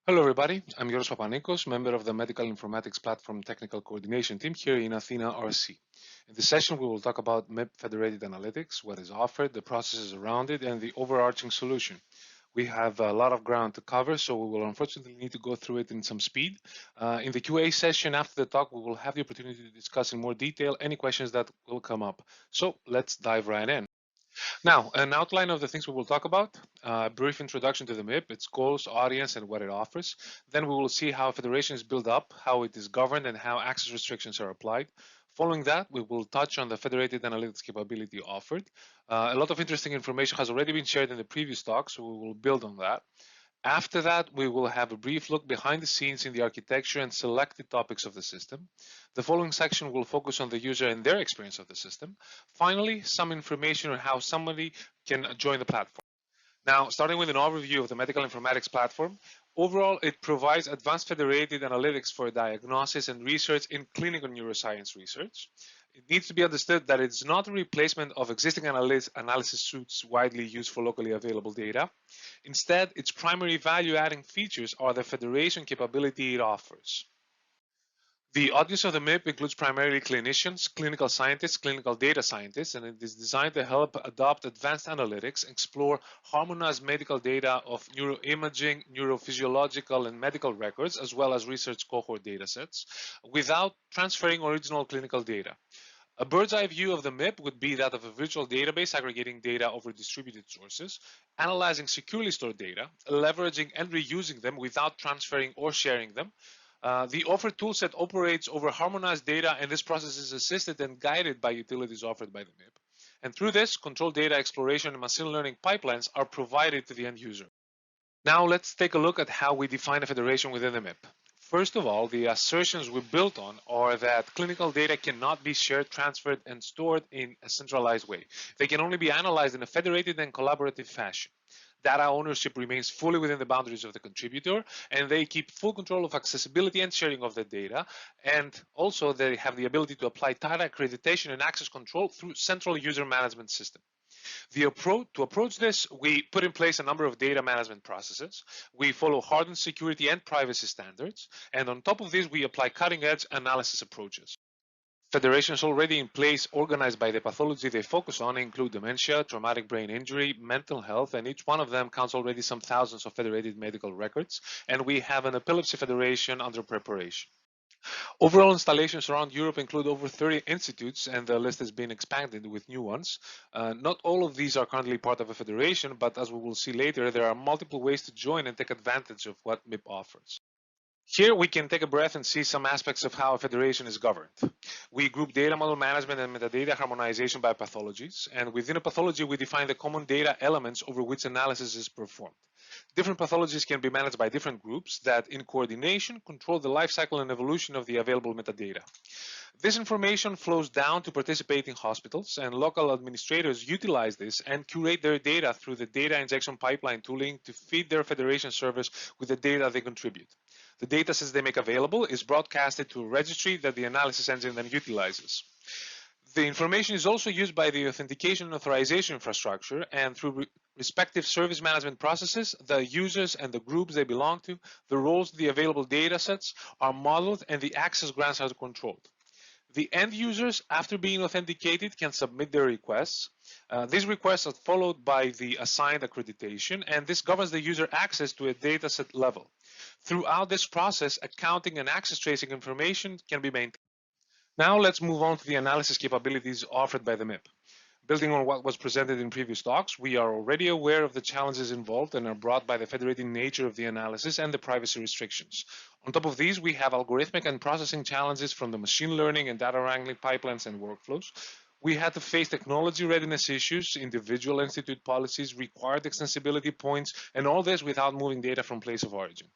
Hello everybody, I'm Giorgos Papanikos, member of the Medical Informatics Platform Technical Coordination Team here in Athena, RC. In this session we will talk about MIP Federated Analytics, what is offered, the processes around it, and the overarching solution. We have a lot of ground to cover, so we will unfortunately need to go through it in some speed. In the QA session after the talk, we will have the opportunity to discuss in more detail any questions that will come up. So let's dive right in. Now, an outline of the things we will talk about, a brief introduction to the MIP, its goals, audience, and what it offers. Then we will see how a federation is built up, how it is governed, and how access restrictions are applied. Following that, we will touch on the federated analytics capability offered. A lot of interesting information has already been shared in the previous talk, so we will build on that. After that, we will have a brief look behind the scenes in the architecture and selected topics of the system. The following section will focus on the user and their experience of the system. Finally, some information on how somebody can join the platform. Now, starting with an overview of the medical informatics platform, overall, it provides advanced federated analytics for diagnosis and research in clinical neuroscience research. It needs to be understood that it's not a replacement of existing analysis suites widely used for locally available data. Instead, its primary value-adding features are the federation capability it offers. The audience of the MIP includes primarily clinicians, clinical scientists, clinical data scientists, and it is designed to help adopt advanced analytics, explore harmonized medical data of neuroimaging, neurophysiological, and medical records, as well as research cohort datasets, without transferring original clinical data. A bird's eye view of the MIP would be that of a virtual database aggregating data over distributed sources, analyzing securely stored data, leveraging and reusing them without transferring or sharing them. The offered toolset operates over harmonized data, and this process is assisted and guided by utilities offered by the MIP. And through this, controlled data exploration and machine learning pipelines are provided to the end user. Now let's take a look at how we define a federation within the MIP. First of all, the assertions we built on are that clinical data cannot be shared, transferred, and stored in a centralized way. They can only be analyzed in a federated and collaborative fashion. Data ownership remains fully within the boundaries of the contributor, and they keep full control of accessibility and sharing of the data. And also they have the ability to apply data accreditation and access control through central user management system. To approach this, we put in place a number of data management processes. We follow hardened security and privacy standards. And on top of this, we apply cutting-edge analysis approaches. Federations already in place organized by the pathology they focus on include dementia, traumatic brain injury, mental health, and each one of them counts already some thousands of federated medical records. And we have an epilepsy federation under preparation. Overall installations around Europe include over 30 institutes, and the list has been expanded with new ones. Not all of these are currently part of a federation, but as we will see later, there are multiple ways to join and take advantage of what MIP offers. Here we can take a breath and see some aspects of how a federation is governed. We group data model management and metadata harmonization by pathologies, and within a pathology we define the common data elements over which analysis is performed. Different pathologies can be managed by different groups that, in coordination, control the life cycle and evolution of the available metadata. This information flows down to participating hospitals, and local administrators utilize this and curate their data through the data injection pipeline tooling to feed their federation servers with the data they contribute. The datasets they make available is broadcasted to a registry that the analysis engine then utilizes. The information is also used by the authentication and authorization infrastructure, and through respective service management processes, the users and the groups they belong to, the roles of the available datasets are modeled and the access grants are controlled. The end users, after being authenticated, can submit their requests. These requests are followed by the assigned accreditation, and this governs the user access to a dataset level. Throughout this process, accounting and access tracing information can be maintained. Now let's move on to the analysis capabilities offered by the MIP. Building on what was presented in previous talks, we are already aware of the challenges involved and are brought by the federated nature of the analysis and the privacy restrictions. On top of these, we have algorithmic and processing challenges from the machine learning and data wrangling pipelines and workflows. We had to face technology readiness issues, individual institute policies, required extensibility points, and all this without moving data from place of origin.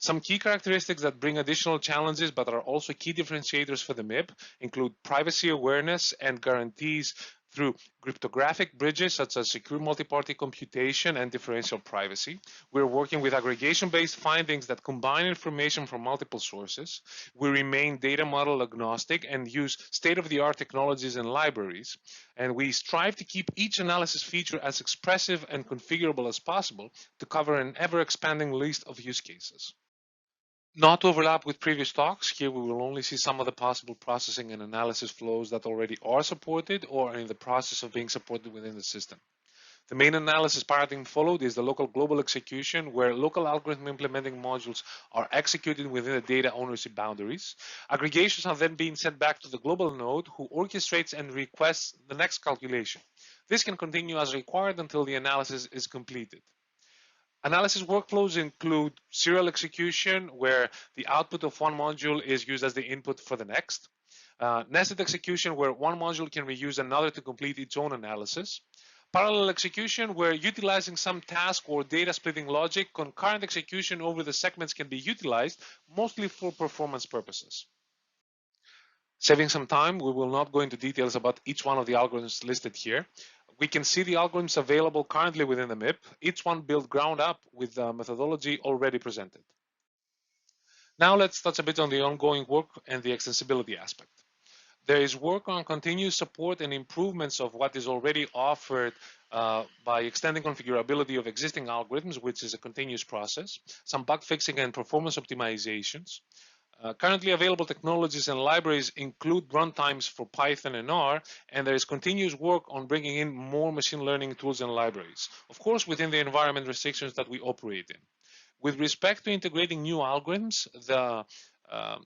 Some key characteristics that bring additional challenges but are also key differentiators for the MIP include privacy awareness and guarantees through cryptographic bridges such as secure multi-party computation and differential privacy. We're working with aggregation-based findings that combine information from multiple sources. We remain data model agnostic and use state-of-the-art technologies and libraries. And we strive to keep each analysis feature as expressive and configurable as possible to cover an ever-expanding list of use cases. Not to overlap with previous talks, here we will only see some of the possible processing and analysis flows that already are supported or are in the process of being supported within the system. The main analysis paradigm followed is the local global execution, where local algorithm implementing modules are executed within the data ownership boundaries. Aggregations are then being sent back to the global node, who orchestrates and requests the next calculation. This can continue as required until the analysis is completed. Analysis workflows include serial execution, where the output of one module is used as the input for the next. Nested execution, where one module can reuse another to complete its own analysis. Parallel execution, where utilizing some task or data splitting logic, concurrent execution over the segments can be utilized, mostly for performance purposes. Saving some time, we will not go into details about each one of the algorithms listed here. We can see the algorithms available currently within the MIP, each one built ground up with the methodology already presented. Now let's touch a bit on the ongoing work and the extensibility aspect. There is work on continuous support and improvements of what is already offered by extending configurability of existing algorithms, which is a continuous process, some bug fixing and performance optimizations. Currently available technologies and libraries include runtimes for Python and R, and there is continuous work on bringing in more machine learning tools and libraries, of course within the environment restrictions that we operate in. With respect to integrating new algorithms, the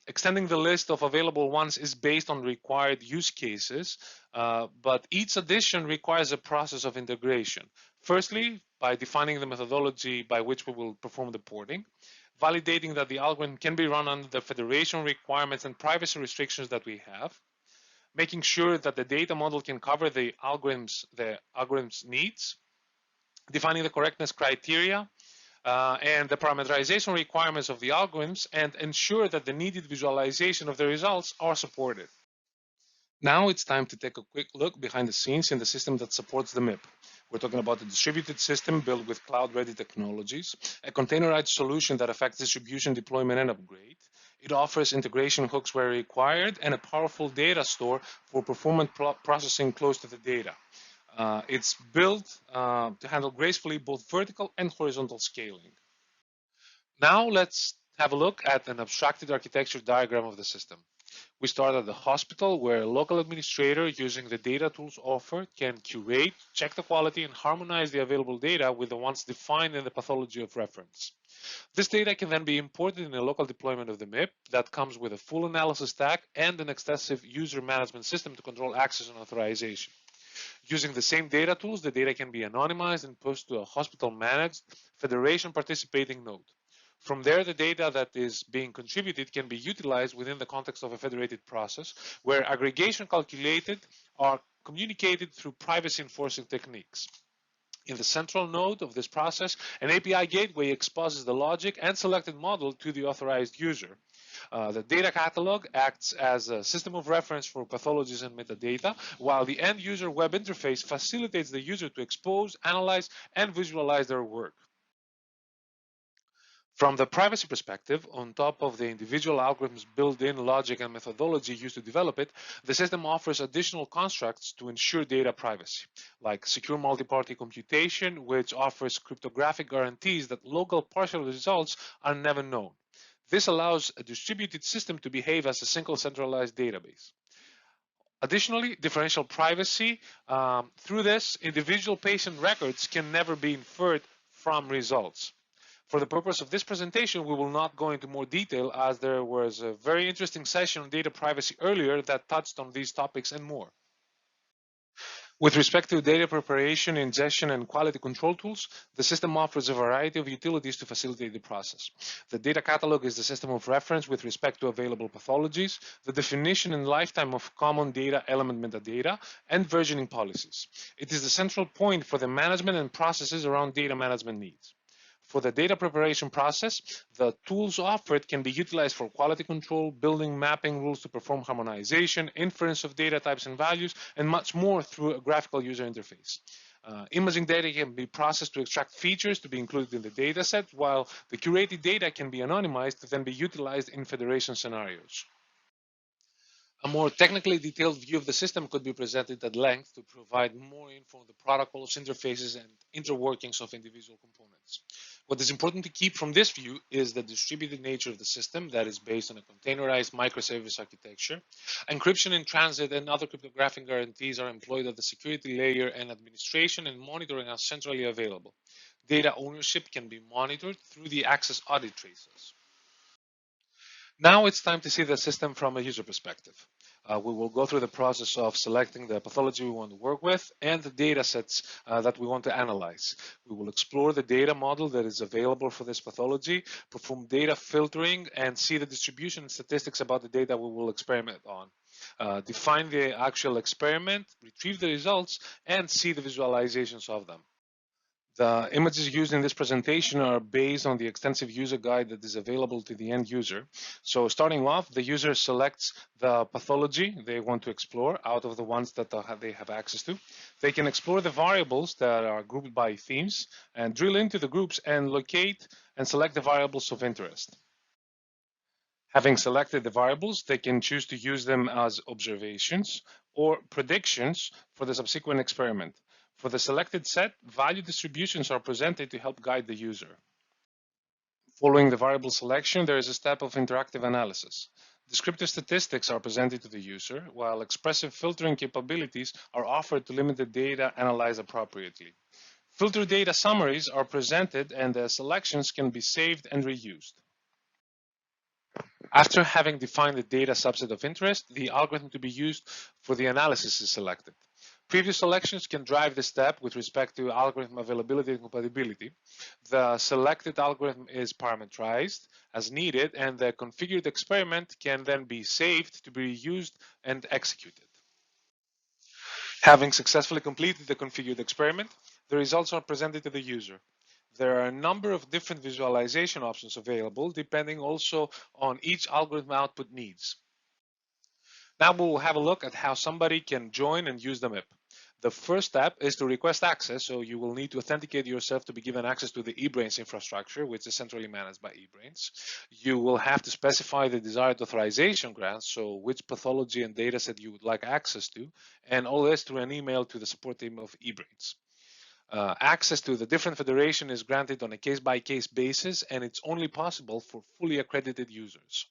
extending the list of available ones is based on required use cases, but each addition requires a process of integration. Firstly, by defining the methodology by which we will perform the porting, validating that the algorithm can be run under the federation requirements and privacy restrictions that we have, making sure that the data model can cover the algorithm's needs, defining the correctness criteria, and the parameterization requirements of the algorithms, and ensure that the needed visualization of the results are supported. Now it's time to take a quick look behind the scenes in the system that supports the MIP. We're talking about a distributed system built with cloud-ready technologies, a containerized solution that affects distribution, deployment, and upgrade. It offers integration hooks where required and a powerful data store for performant processing close to the data. It's built to handle gracefully both vertical and horizontal scaling. Now let's have a look at an abstracted architecture diagram of the system. We start at the hospital, where a local administrator using the data tools offered can curate, check the quality, and harmonize the available data with the ones defined in the pathology of reference. This data can then be imported in a local deployment of the MIP that comes with a full analysis stack and an extensive user management system to control access and authorization. Using the same data tools, the data can be anonymized and pushed to a hospital-managed federation participating node. From there, the data that is being contributed can be utilized within the context of a federated process, where aggregation calculated are communicated through privacy enforcing techniques. In the central node of this process, an API gateway exposes the logic and selected model to the authorized user. The data catalog acts as a system of reference for pathologies and metadata, while the end user web interface facilitates the user to expose, analyze, and visualize their work. From the privacy perspective, on top of the individual algorithm's built-in logic and methodology used to develop it, the system offers additional constructs to ensure data privacy, like secure multi-party computation, which offers cryptographic guarantees that local partial results are never known. This allows a distributed system to behave as a single centralized database. Additionally, differential privacy. Through this, individual patient records can never be inferred from results. For the purpose of this presentation, we will not go into more detail, as there was a very interesting session on data privacy earlier that touched on these topics and more. With respect to data preparation, ingestion, and quality control tools, the system offers a variety of utilities to facilitate the process. The data catalog is the system of reference with respect to available pathologies, the definition and lifetime of common data element metadata, and versioning policies. It is the central point for the management and processes around data management needs. For the data preparation process, the tools offered can be utilized for quality control, building mapping rules to perform harmonization, inference of data types and values, and much more through a graphical user interface. Imaging data can be processed to extract features to be included in the data set, while the curated data can be anonymized to then be utilized in federation scenarios. A more technically detailed view of the system could be presented at length to provide more info on the protocols, interfaces, and interworkings of individual components. What is important to keep from this view is the distributed nature of the system that is based on a containerized microservice architecture. Encryption in transit and other cryptographic guarantees are employed at the security layer, and administration and monitoring are centrally available. Data ownership can be monitored through the access audit traces. Now it's time to see the system from a user perspective. We will go through the process of selecting the pathology we want to work with and the data sets that we want to analyze. We will explore the data model that is available for this pathology, perform data filtering, and see the distribution and statistics about the data we will experiment on. Define the actual experiment, retrieve the results, and see the visualizations of them. The images used in this presentation are based on the extensive user guide that is available to the end user. So starting off, the user selects the pathology they want to explore out of the ones that they have access to. They can explore the variables that are grouped by themes and drill into the groups and locate and select the variables of interest. Having selected the variables, they can choose to use them as observations or predictions for the subsequent experiment. For the selected set, value distributions are presented to help guide the user. Following the variable selection, there is a step of interactive analysis. Descriptive statistics are presented to the user, while expressive filtering capabilities are offered to limit the data analyzed appropriately. Filter data summaries are presented, and the selections can be saved and reused. After having defined the data subset of interest, the algorithm to be used for the analysis is selected. Previous selections can drive the step with respect to algorithm availability and compatibility. The selected algorithm is parameterized as needed, and the configured experiment can then be saved to be reused and executed. Having successfully completed the configured experiment, the results are presented to the user. There are a number of different visualization options available, depending also on each algorithm output needs. Now we'll have a look at how somebody can join and use the MIP. The first step is to request access, so you will need to authenticate yourself to be given access to the eBrains infrastructure, which is centrally managed by eBrains. You will have to specify the desired authorization grants, so which pathology and dataset you would like access to, and all this through an email to the support team of eBrains. Access to the different federation is granted on a case-by-case basis, and it's only possible for fully accredited users.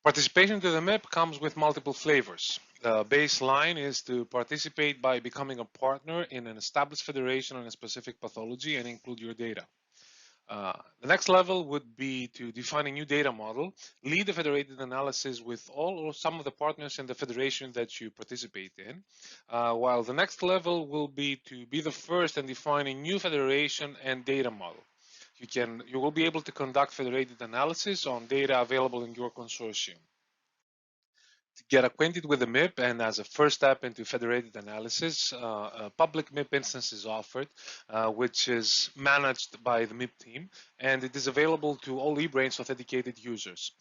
Participation to the MIP comes with multiple flavors. The baseline is to participate by becoming a partner in an established federation on a specific pathology and include your data. The next level would be to define a new data model, lead the federated analysis with all or some of the partners in the federation that you participate in, while the next level will be to be the first and define a new federation and data model. You will be able to conduct federated analysis on data available in your consortium. To get acquainted with the MIP and as a first step into federated analysis, a public MIP instance is offered, which is managed by the MIP team, and it is available to all eBrains authenticated users.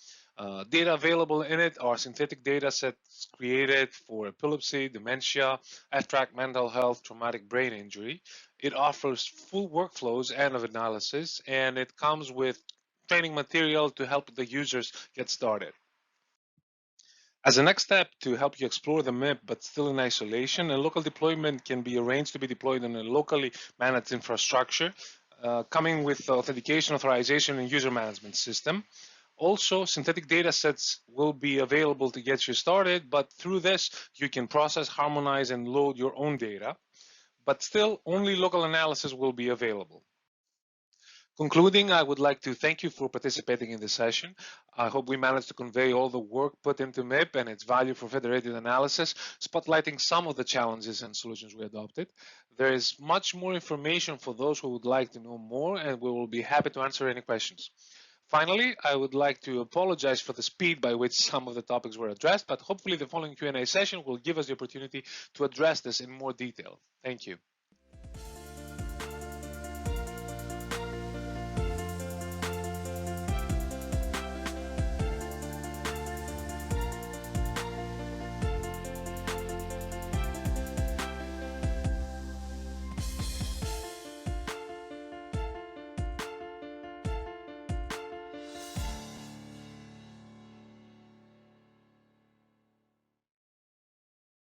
Data available in it are synthetic data sets created for epilepsy, dementia, abstract mental health, traumatic brain injury. It offers full workflows and of analysis, and it comes with training material to help the users get started. As a next step to help you explore the MIP but still in isolation, a local deployment can be arranged to be deployed in a locally managed infrastructure, coming with authentication, authorization, and user management system. Also, synthetic data sets will be available to get you started, but through this, you can process, harmonize, and load your own data. But still, only local analysis will be available. Concluding, I would like to thank you for participating in this session. I hope we managed to convey all the work put into MIP and its value for federated analysis, spotlighting some of the challenges and solutions we adopted. There is much more information for those who would like to know more, and we will be happy to answer any questions. Finally, I would like to apologize for the speed by which some of the topics were addressed, but hopefully the following Q&A session will give us the opportunity to address this in more detail. Thank you.